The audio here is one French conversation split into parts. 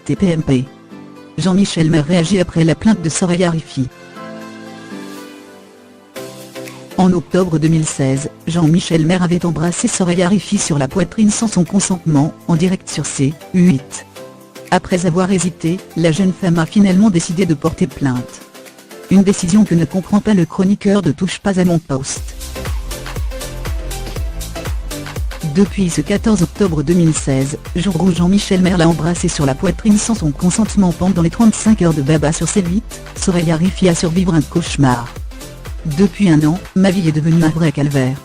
TPMP. Jean-Michel Maire réagit après la plainte de Soraya Rifi. En octobre 2016, Jean-Michel Maire avait embrassé Soraya Rifi sur la poitrine sans son consentement, en direct sur C8. Après avoir hésité, la jeune femme a finalement décidé de porter plainte. Une décision que ne comprend pas le chroniqueur de Touche pas à mon poste. Depuis ce 14 octobre 2016, jour où Jean-Michel Maire l'a embrassé sur la poitrine sans son consentement pendant les 35 heures de Baba sur C8, Soraya Rifi a survécu un cauchemar. Depuis un an, ma vie est devenue un vrai calvaire.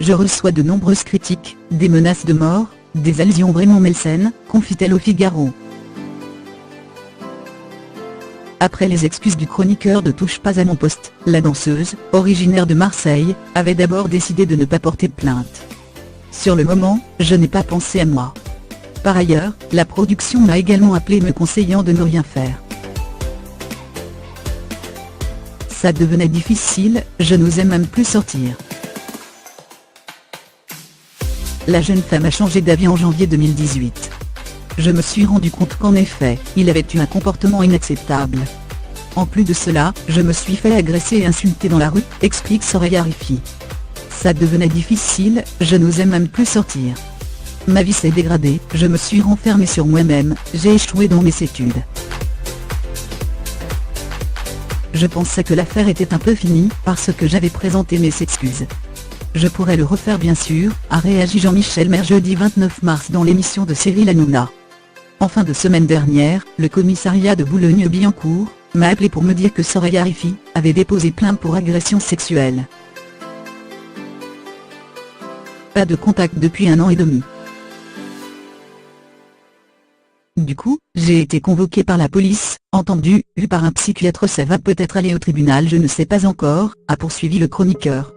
Je reçois de nombreuses critiques, des menaces de mort, des allusions vraiment malsaines, confie-t-elle au Figaro. Après les excuses du chroniqueur de Touche pas à mon poste, la danseuse, originaire de Marseille, avait d'abord décidé de ne pas porter plainte. Sur le moment, je n'ai pas pensé à moi. Par ailleurs, la production m'a également appelé me conseillant de ne rien faire. Ça devenait difficile, je n'osais même plus sortir. La jeune femme a changé d'avis en janvier 2018. Je me suis rendu compte qu'en effet, il avait eu un comportement inacceptable. En plus de cela, je me suis fait agresser et insulter dans la rue, explique Soraya Rifi. Ça devenait difficile, je n'osais même plus sortir. Ma vie s'est dégradée, je me suis renfermée sur moi-même, j'ai échoué dans mes études. Je pensais que l'affaire était un peu finie, parce que j'avais présenté mes excuses. Je pourrais le refaire bien sûr, a réagi Jean-Michel Maire jeudi 29 mars dans l'émission de Cyril Hanouna. En fin de semaine dernière, le commissariat de Boulogne-Billancourt m'a appelé pour me dire que Soraya Rifi avait déposé plainte pour agression sexuelle. Pas de contact depuis un an et demi. Du coup, j'ai été convoqué par la police, entendu, vu par un psychiatre. Ça va peut-être aller au tribunal, je ne sais pas encore, a poursuivi le chroniqueur.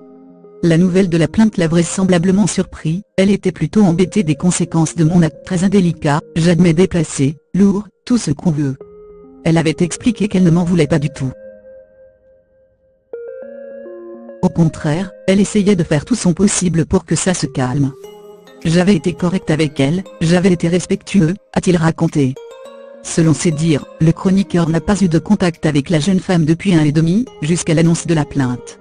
La nouvelle de la plainte l'a vraisemblablement surpris, elle était plutôt embêtée des conséquences de mon acte très indélicat, j'admets déplacé, lourd, tout ce qu'on veut. Elle avait expliqué qu'elle ne m'en voulait pas du tout. Au contraire, elle essayait de faire tout son possible pour que ça se calme. J'avais été correct avec elle, j'avais été respectueux, a-t-il raconté. Selon ses dires, le chroniqueur n'a pas eu de contact avec la jeune femme depuis 1 an et demi, jusqu'à l'annonce de la plainte.